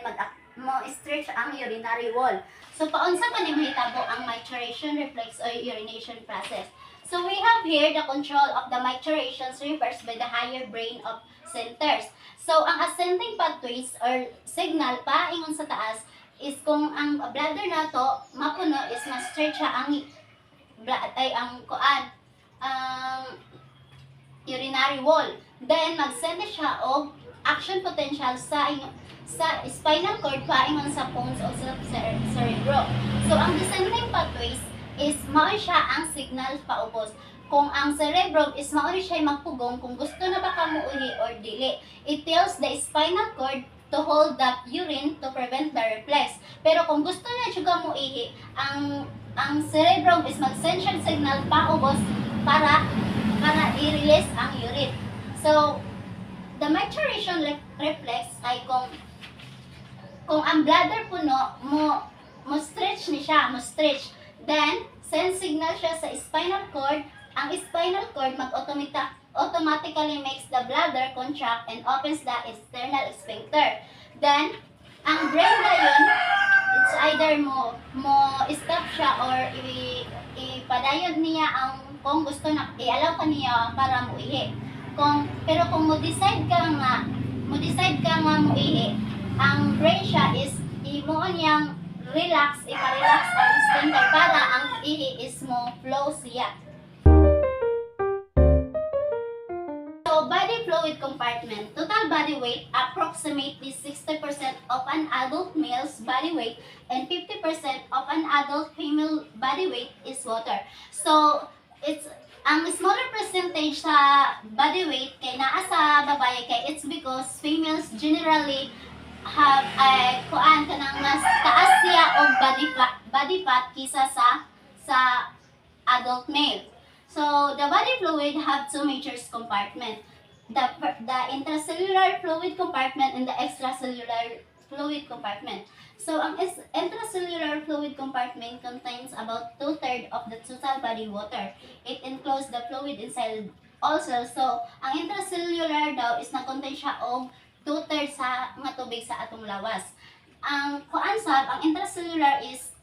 mo-stretch ang urinary wall. So paunsa pa ni mahitabo ang micturation reflex or urination process. So we have here the control of the micturations reversed by the higher brain of centers. So ang ascending pathways or signal paingon sa taas is kung ang bladder nato mapuno is ma-stretch siya ang ang urinary wall. Then magsend siya og action potential sa spinal cord paingon sa pons o sa cerebro. So ang descending pathways is mao siya ang signal paubos. Kung ang cerebrum is mao siya magpugong kung gusto na ba ka muuhi or dili. It tells the spinal cord to hold that urine to prevent the reflex. Pero kung gusto na siya muuhi, ang cerebrum is mag-send siya signal paubos para i-release ang urine. So the micturition reflex ay kung ang bladder puno mo stretch ni siya, mo stretch. Then, send signal siya sa spinal cord. Ang spinal cord automatically makes the bladder contract and opens the external sphincter. Then, ang brain na yun, it's either mo stop siya or ipadayod niya ang kung gusto na i-allow ka niya para muihi. Pero kung mo-decide ka nga muihi, ang brain siya is imuon niyang ipa-relax ang sphincter para ang ihi is mo flow siya. So, body fluid compartment. Total body weight, approximately 60% of an adult male's body weight and 50% of an adult female body weight is water. So, ang smaller percentage sa body weight kay naa sa babae kay it's because females generally have kanang mas taas siya og body fat kisa sa adult male. So the body fluid have two major compartments. The intracellular fluid compartment and the extracellular fluid compartment. So ang intracellular fluid compartment contains about 2/3 of the total body water. It includes the fluid inside also. So ang intracellular daw is na-contain siya og 2/3 sa mga tubig sa atong lawas. Ang intracellular is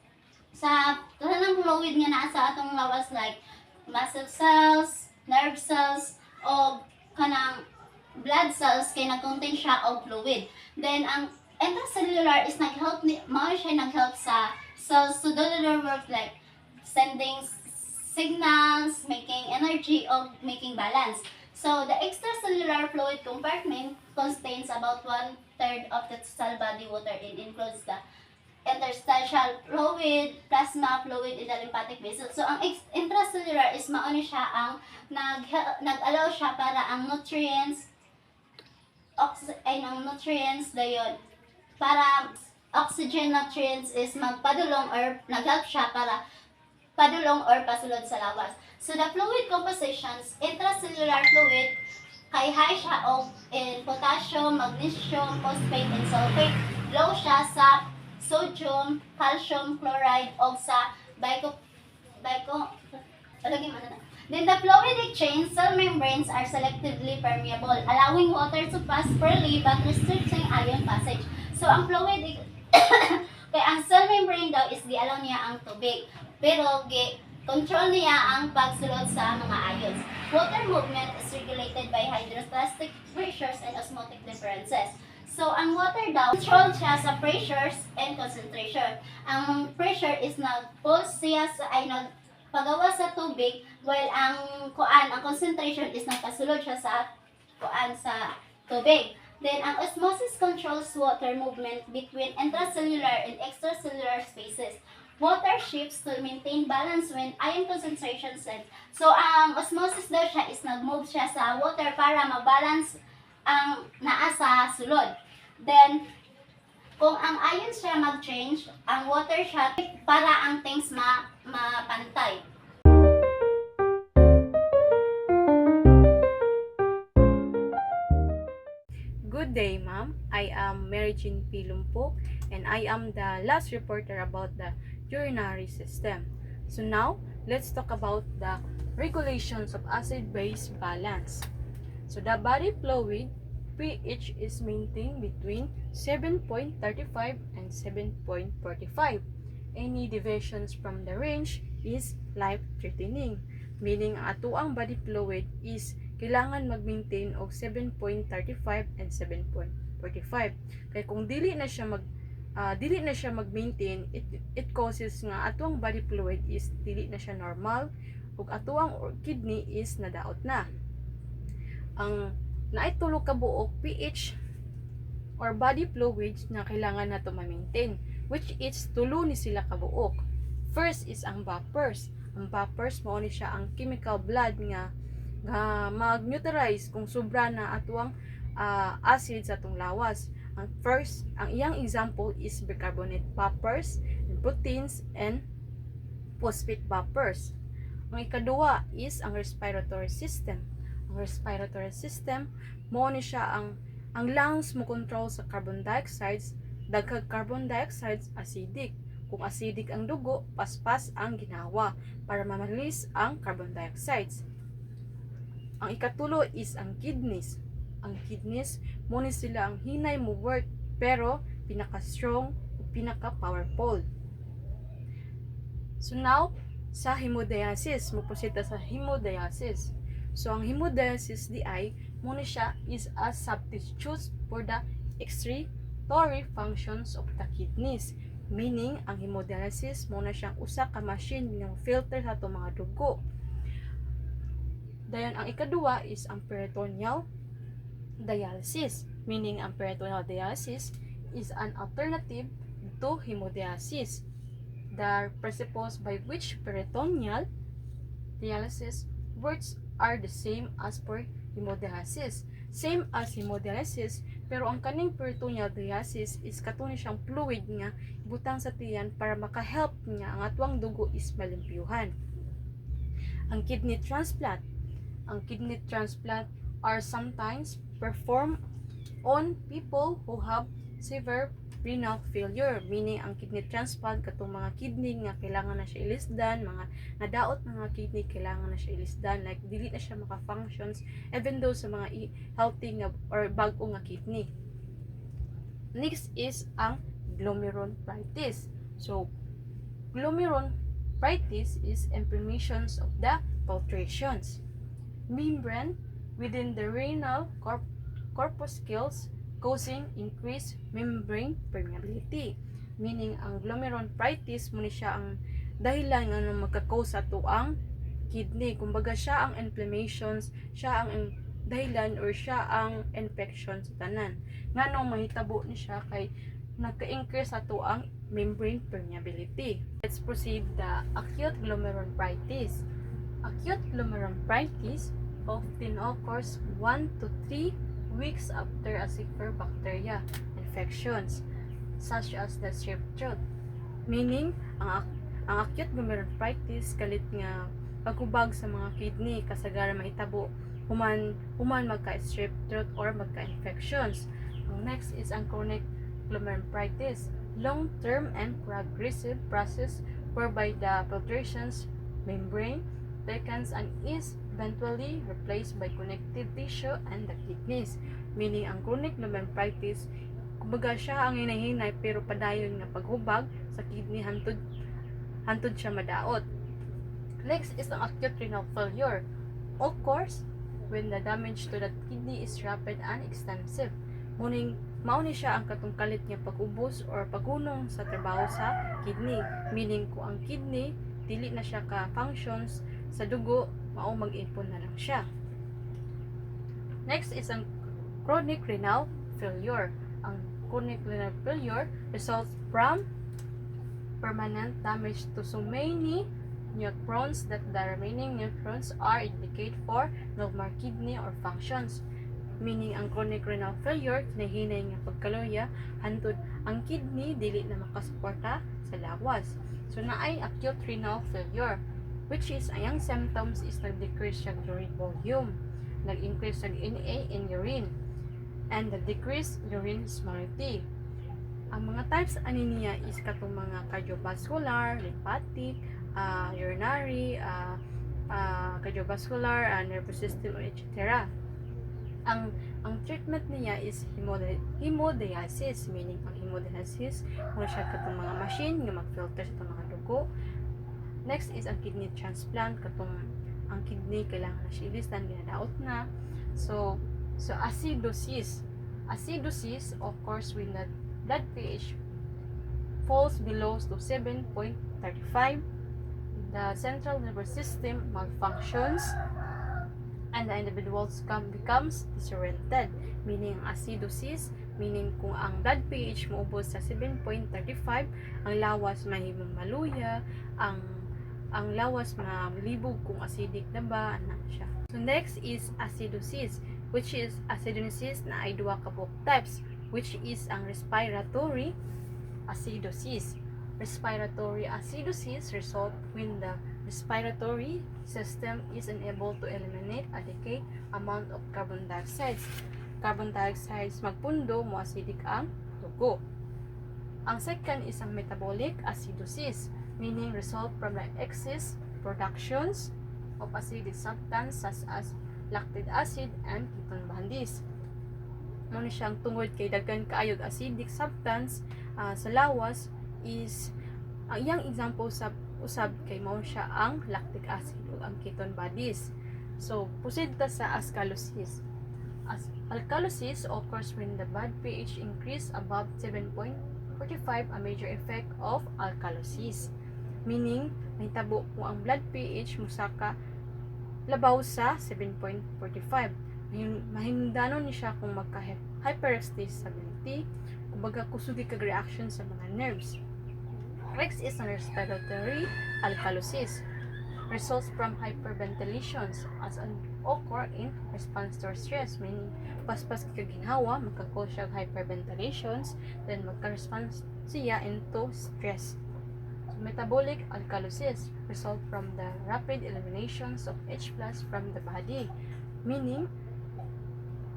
sa kanang fluid nga naa sa atong lawas like muscle cells, nerve cells, o kanang blood cells kay nag-contain siya og fluid. Then ang intracellular is nag-help sa cells to do their work like sending signals, making energy, or making balance. So, the extracellular fluid compartment contains about 1/3 of the total body water. It includes the interstitial fluid, plasma fluid, and the lymphatic vessels. So, ang intracellular is mauni siya ang nag-allow siya para ang nutrients, dayon, para oxygen nutrients is magpadulong or nag-help siya para padulong or pasulod sa lawas. So the fluid compositions, intracellular fluid, kay high siya in potassium, magnesium, phosphate, and sulfate. Low siya sa sodium, calcium, chloride, o sa Then the fluidic chain, cell membranes are selectively permeable, allowing water to pass freely but restricting ion passage. So ang fluidic kay ang cell membrane daw is di-allow niya ang tubig, pero control niya ang pagsulod sa mga ions. Water movement is regulated by hydrostatic pressures and osmotic differences. So, ang water daw, control siya sa pressures and concentration. Ang pressure is nag-pulse siya nagpagawa sa tubig, while ang concentration is nagpasulod siya sa tubig. Then, ang osmosis controls water movement between intracellular and extracellular spaces. Water shifts to maintain balance when ion concentration set. So, ang osmosis daw siya is nag-move siya sa water para ma-balance ang naa sa sulod. Then, kung ang ion siya mag-change, ang water siya para ang things mapantay. Good day, ma'am. I am Mary Jean P. Lumpo, and I am the last reporter about the urinary system. So now, let's talk about the regulations of acid-base balance. So the body fluid pH is maintained between 7.35 and 7.45. Any deviations from the range is life-threatening, meaning ang atuang body fluid is kailangan mag-maintain og 7.35 and 7.45. Kaya kung dili na siya mag-maintain, it causes nga atuang body fluid is dili na siya normal ug atuang kidney is nadaot na. Ang naitulo ka buok pH or body fluids na kailangan nato ma-maintain, which is tulo ni sila ka buok. First is ang vapors. Ang vapors mao ni siya ang chemical blood nga mag-neutralize kung sobra na atuang acid sa atong lawas. Ang iyang example is bicarbonate vapors, proteins, and phosphate vapors. Ang ikaduha is ang respiratory system. Ang respiratory system mao ni siya ang lungs mo control sa carbon dioxide, daghang carbon dioxide acidic. Kung acidic ang dugo, paspas ang ginawa para ma-release ang carbon dioxide. Ang ikatulo is ang kidneys. Ang kidneys mo ni sila ang hinay mo work pero pinaka-strong o pinaka-powerful. So now, sa hemodialysis, muposita sa hemodialysis. So ang hemodialysis di ay muna siya is a substitute for the excretory functions of the kidneys. Meaning, ang hemodialysis muna siyang usa ka machine ng filter sa itong mga dugo. Dayon, ang ikaduha is ang peritoneal dialysis. Meaning, ang peritoneal dialysis is an alternative to hemodialysis. The principles by which peritoneal dialysis works are the same as for hemodialysis. Same as hemodialysis, pero ang kaning peritoneal dialysis is katuni siyang fluid nga ibutang sa tiyan para maka-help nga ang atuang dugo is malimpyuhan. Ang kidney transplant. Ang kidney transplant are sometimes performed on people who have severe renal failure, meaning ang kidney transplant katong mga kidney nga kailangan na siya ilisdan, mga nadaot mga kidney kailangan na siya ilisdan, like dili na siya maka-functions even though sa mga healthy nga or bag-o nga kidney. Next is ang glomerulonephritis. So glomerulonephritis is inflammations of the filtrations membrane within the renal corpuscles causing increased membrane permeability. Meaning, ang glomerulonephritis muna siya ang dahilan nga magka-cause ato ang kidney. Kumbaga, siya ang inflammations, siya ang dahilan or siya ang infection sa tanan. Nga nung mahitabo ni siya kay nagka-increase ato ang membrane permeability. Let's proceed the acute glomerulonephritis. Acute glomerulonephritis often occurs 1 to 3 weeks after a severe bacteria infections such as the strep throat. Meaning, ang acute glomerulonephritis kalit nga pagubag sa mga kidney kasagaran mahitabo human magka-strep throat or magka-infections. Ang next is ang chronic glomerulonephritis, long-term and progressive process whereby the filtrations membrane weakens and is eventually replaced by connective tissue and the kidneys. Meaning, ang chronic glomerulonephritis, kumbaga siya ang hinahinay pero padayon nga paghubag sa kidney hantud siya madaot. Next is ang acute renal failure. Of course, when the damage to the kidney is rapid and extensive. Mao ni siya ang katungkalit nga pag-ubos or paghunong sa trabaho sa kidney. Meaning, kung ang kidney dili na siya ka-functions sa dugo, mao mag-ipon na lang siya. Next is ang chronic renal failure. Ang chronic renal failure results from permanent damage to so many neutrons that the remaining neutrons are indicated for normal kidney or functions. Meaning, ang chronic renal failure kinahinay nga pagkaluya hantud ang kidney dili na makasuporta sa lawas. So naay acute renal failure, which is ayang symptoms is nag-decrease siya urine volume, nag-increase ng Na in urine, and the decreased urine osmolality. Ang mga types ani niya is katong mga cardiovascular, lymphatic, urinary, cardiovascular, nervous system, etc. Ang treatment niya is hemodialysis, meaning ang hemodialysis mo siya katong mga machine nga mag-filter sa itong mga dugo. Next is ang kidney transplant, katong ang kidney kailangan na siya ilistan, ginadaot na. So acidosis occurs when the blood pH falls below to 7.35. The central nervous system malfunctions and the individuals becomes disoriented, meaning acidosis, meaning kung ang blood pH mo ubos sa 7.35, ang lawas mahimong maluya, ang lawas malibog kung acidic na ba, ana siya. So next is acidosis, which is acidosis na ay duha ka buok types, which is ang respiratory acidosis. Respiratory acidosis result when the respiratory system is unable to eliminate adequate amount of carbon dioxide. Carbon dioxide magpundo mo acidic ang dugo. Ang second is ang metabolic acidosis, meaning result from the excess productions of acidic substance such as lactic acid and ketone bodies. Muna siyang tungod kay daghan kaayog acidic substance sa lawas is ang iyang example sa usab kay mao siya ang lactic acid ug ang ketone bodies. So proceed ta sa alkalosis. Alkalosis occurs when the blood pH increase above 7.45, a major effect of alkalosis. Meaning, mahitabo kung ang blood pH musaka labaw sa 7.45. Mahindanon ni siya kung magka-hyperexcitability, kumbaga kusugi kag reaction sa mga nerves. Next is an respiratory alkalosis. Results from hyperventilations as an occur in response to stress, meaning paspas kag ginhawa, magka-cause siya hyperventilations, then magka-response siya into stress. Metabolic alkalosis result from the rapid eliminations of H+ from the body, meaning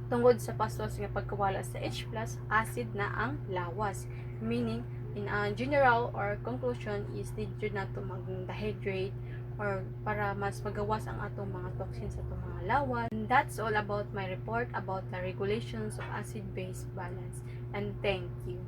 tungod sa pastos nga pagkawala sa H+, acid na ang lawas, meaning in a general or conclusion is did na to mag-dehydrate or para mas magawas ang atong mga toxins sa atong mga lawas. And that's all about my report about the regulations of acid-base balance, and thank you.